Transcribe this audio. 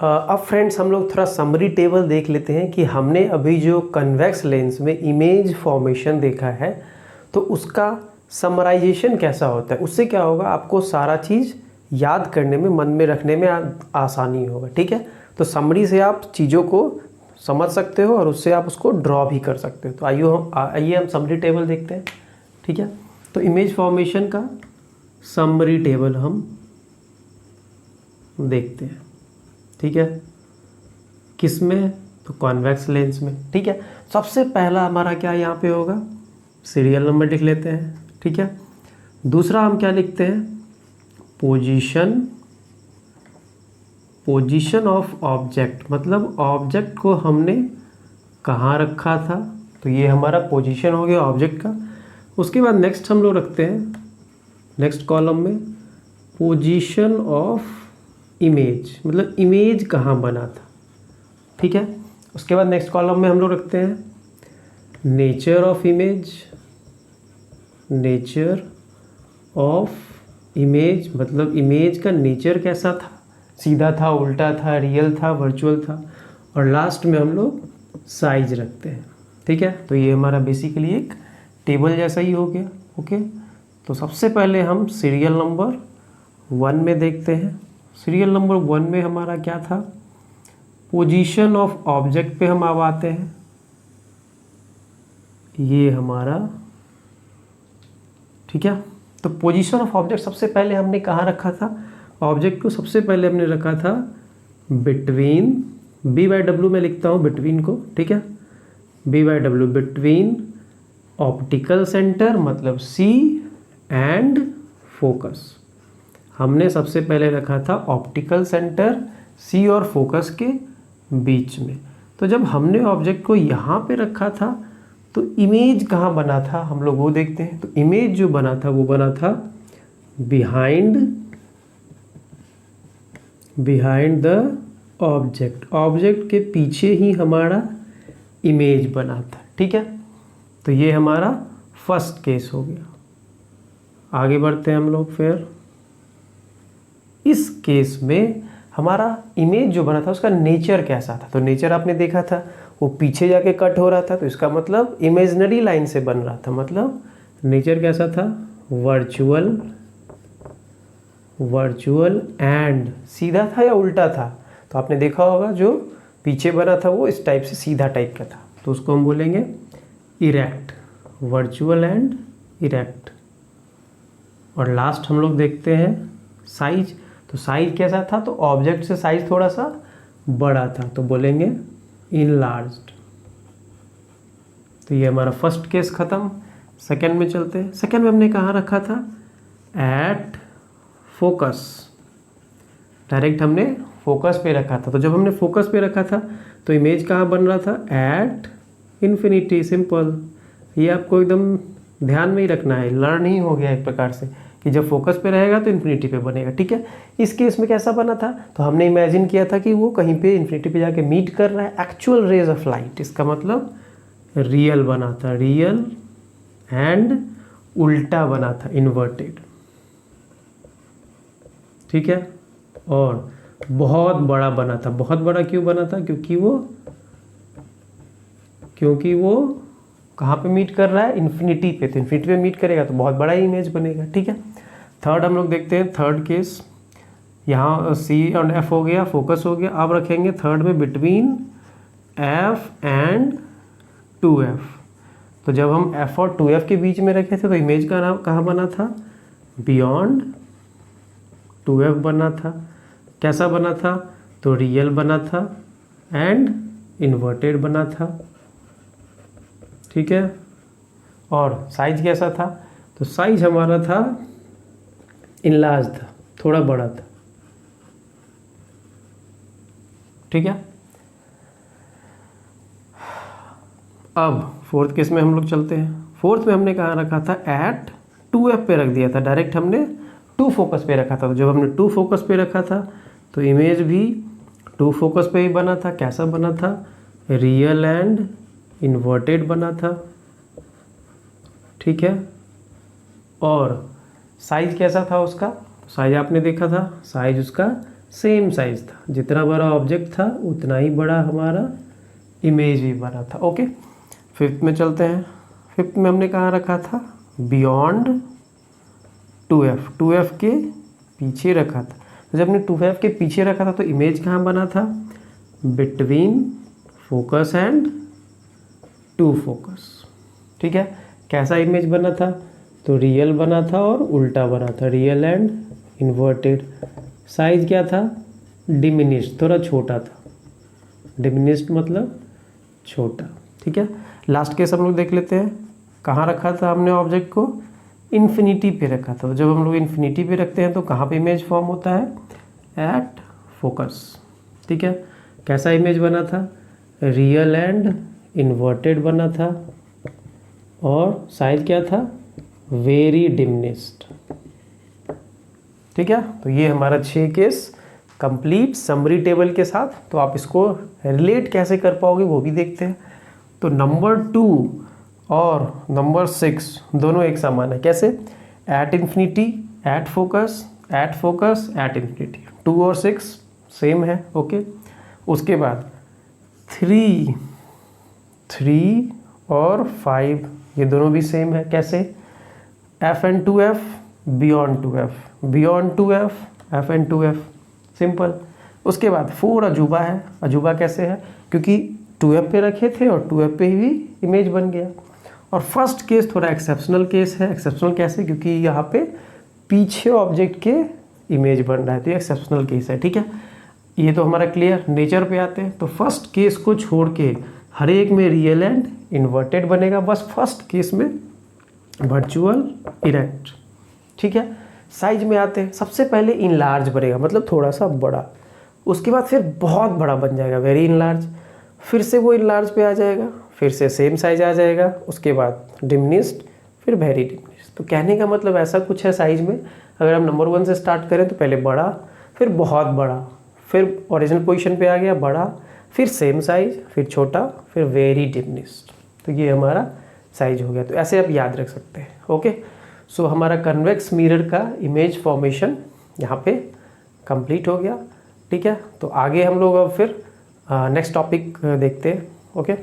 अब फ्रेंड्स हम लोग थोड़ा समरी टेबल देख लेते हैं कि हमने अभी जो कन्वेक्स लेंस में इमेज फॉर्मेशन देखा है तो उसका समराइजेशन कैसा होता है। उससे क्या होगा, आपको सारा चीज़ याद करने में, मन में रखने में आसानी होगा। ठीक है, तो समरी से आप चीज़ों को समझ सकते हो और उससे आप उसको ड्रॉ भी कर सकते हो। तो आइए हम समरी टेबल देखते हैं। ठीक है, तो इमेज फॉर्मेशन का समरी टेबल हम देखते हैं। ठीक है, किस में, तो कॉन्वेक्स लेंस में। ठीक है, सबसे पहला हमारा क्या यहाँ पे होगा, सीरियल नंबर लिख लेते हैं। ठीक है, दूसरा हम क्या लिखते हैं, पोजीशन ऑफ ऑब्जेक्ट, मतलब ऑब्जेक्ट को हमने कहाँ रखा था, तो ये हमारा पोजीशन हो गया ऑब्जेक्ट का। उसके बाद नेक्स्ट हम लोग रखते हैं नेक्स्ट कॉलम में पोजीशन ऑफ इमेज, मतलब इमेज कहाँ बना था। ठीक है, उसके बाद नेक्स्ट कॉलम में हम लोग रखते हैं nature of image, nature of image मतलब इमेज का नेचर कैसा था, सीधा था, उल्टा था, रियल था, वर्चुअल था। और लास्ट में हम लोग साइज रखते हैं। ठीक है, तो ये हमारा बेसिकली एक टेबल जैसा ही हो गया। ओके, तो सबसे पहले हम सीरियल नंबर 1 में देखते हैं। सीरियल नंबर 1 में हमारा क्या था, पोजीशन ऑफ ऑब्जेक्ट पे हम अब आते हैं। ये हमारा, ठीक है, तो पोजीशन ऑफ ऑब्जेक्ट सबसे पहले हमने कहाँ रखा था, ऑब्जेक्ट को सबसे पहले हमने रखा था बिटवीन, B/W में लिखता हूँ बिटवीन को। ठीक है, B/W बिटवीन ऑप्टिकल सेंटर मतलब C एंड फोकस। हमने सबसे पहले रखा था ऑप्टिकल सेंटर C और फोकस के बीच में। तो जब हमने ऑब्जेक्ट को यहाँ पे रखा था तो इमेज कहाँ बना था, हम लोग वो देखते हैं। तो इमेज जो बना था वो बना था बिहाइंड द ऑब्जेक्ट, ऑब्जेक्ट के पीछे ही हमारा इमेज बना था। ठीक है, तो ये हमारा फर्स्ट केस हो गया। आगे बढ़ते हैं हम लोग। फिर इस केस में हमारा इमेज जो बना था उसका नेचर कैसा था, तो नेचर आपने देखा था वो पीछे जाके कट हो रहा था, तो इसका मतलब इमेजिनरी लाइन से बन रहा था। मतलब नेचर कैसा था, वर्चुअल एंड सीधा था या उल्टा था, तो आपने देखा होगा जो पीछे बना था वो इस टाइप से सीधा टाइप का था, तो उसको हम बोलेंगे इरेक्ट, वर्चुअल एंड इरेक्ट। और लास्ट हम लोग देखते हैं साइज, तो साइज कैसा था, तो ऑब्जेक्ट से साइज थोड़ा सा बड़ा था, तो बोलेंगे इनलार्ज्ड। तो ये हमारा फर्स्ट केस खत्म। सेकंड में चलते हैं। सेकंड में हमने कहाँ रखा था, एट फोकस, डायरेक्ट हमने फोकस पे रखा था। तो जब हमने फोकस पे रखा था तो इमेज कहाँ बन रहा था, एट इन्फिनिटी। सिंपल, ये आपको एकदम ध्यान में ही रखना है, लर्न ही हो गया एक प्रकार से कि जब फोकस पे रहेगा तो इन्फिनिटी पे बनेगा। ठीक है, इस केस में कैसा बना था, तो हमने इमेजिन किया था कि वो कहीं पे इन्फिनिटी पे जाके मीट कर रहा है एक्चुअल रेज ऑफ लाइट, इसका मतलब रियल बना था, रियल एंड उल्टा बना था, इन्वर्टेड। ठीक है, और बहुत बड़ा बना था। बहुत बड़ा क्यों बना था, क्योंकि वो कहाँ पे मीट कर रहा है, इन्फिनिटी पे, तो इन्फिनिटी पे मीट करेगा तो बहुत बड़ा इमेज बनेगा। ठीक है, थर्ड हम लोग देखते हैं। थर्ड केस, यहाँ C और F हो गया, फोकस हो गया। अब रखेंगे थर्ड में बिटवीन F एंड 2F। तो जब हम F और 2F के बीच में रखे थे तो इमेज का नाम कहाँ बना था, बियॉन्ड 2F बना था। कैसा बना था, तो रियल बना था एंड इन्वर्टेड बना था। ठीक है, और साइज कैसा था, तो साइज हमारा था इनलार्ज था, थोड़ा बड़ा था। ठीक है, अब फोर्थ केस में हम लोग चलते हैं। फोर्थ में हमने कहाँ रखा था, एट 2F पे रख दिया था, डायरेक्ट हमने 2 फोकस पे रखा था। तो जब हमने 2 फोकस पे रखा था तो इमेज भी 2 फोकस पे ही बना था। कैसा बना था, रियल एंड इन्वर्टेड बना था। ठीक है, और साइज कैसा था उसका, साइज आपने देखा था, साइज उसका सेम साइज था, जितना बड़ा ऑब्जेक्ट था उतना ही बड़ा हमारा इमेज भी बना था। ओके, फिफ्थ में चलते हैं। फिफ्थ में हमने कहाँ रखा था, बियॉन्ड 2f, 2f के पीछे रखा था। तो जब हमने 2f के पीछे रखा था तो इमेज कहाँ बना था, between focus and two focus. ठीक है, कैसा इमेज बना था, तो रियल बना था और उल्टा बना था, रियल एंड इन्वर्टेड। साइज क्या था, डिमिनिश्ड, थोड़ा छोटा था, डिमिनिश्ड मतलब छोटा। ठीक है, लास्ट केस हम लोग देख लेते हैं। कहाँ रखा था हमने ऑब्जेक्ट को, इन्फिनिटी पे रखा था। तो जब हम लोग इन्फिनिटी पे रखते हैं तो कहाँ पे इमेज फॉर्म होता है, एट फोकस। ठीक है, कैसा इमेज बना था, रियल एंड इन्वर्टेड बना था और साइज क्या था, वेरी डिमिनिश्ड। ठीक है, तो ये हमारा 6 केस कंप्लीट समरी टेबल के साथ। तो आप इसको रिलेट कैसे कर पाओगे वो भी देखते हैं। तो नंबर 2 और नंबर 6 दोनों एक समान है। कैसे, at infinity, at focus, at focus, at infinity. 2 और 6 सेम है। ओके, उसके बाद 3 और 5 ये दोनों भी सेम है। कैसे, F and 2f, beyond 2f, beyond 2f, F and 2f, simple. उसके बाद 4 अजूबा है। अजूबा कैसे है, क्योंकि 2f पे रखे थे और 2f पे ही इमेज बन गया। और फर्स्ट केस थोड़ा एक्सेप्शनल केस है। एक्सेप्शनल कैसे, क्योंकि यहाँ पे पीछे ऑब्जेक्ट के इमेज बन रहा है, तो ये एक्सेप्शनल केस है। ठीक है, ये तो हमारा क्लियर। नेचर पे आते हैं तो फर्स्ट केस को छोड़ के हर एक में रियल एंड इन्वर्टेड बनेगा, बस फर्स्ट केस में वर्चुअल इरेक्ट। ठीक है, साइज में आते हैं। सबसे पहले इनलार्ज बनेगा, मतलब थोड़ा सा बड़ा। उसके बाद फिर बहुत बड़ा बन जाएगा, वेरी इनलार्ज। फिर से वो इनलार्ज पे आ जाएगा, फिर से सेम साइज आ जाएगा। उसके बाद डिमिनिश्ड, फिर वेरी डिमिनिश्ड। तो कहने का मतलब ऐसा कुछ है साइज में। अगर हम नंबर 1 से स्टार्ट करें तो पहले बड़ा, फिर बहुत बड़ा, फिर ओरिजिनल पोजीशन पे आ गया बड़ा, फिर सेम साइज, फिर छोटा, फिर वेरी डिमिनिश्ड। तो ये हमारा साइज हो गया। तो ऐसे आप याद रख सकते हैं। ओके, सो हमारा कन्वेक्स मिरर का इमेज फॉर्मेशन यहाँ पे कंप्लीट हो गया। ठीक है, तो आगे हम लोग अब फिर नेक्स्ट टॉपिक देखते हैं। ओके।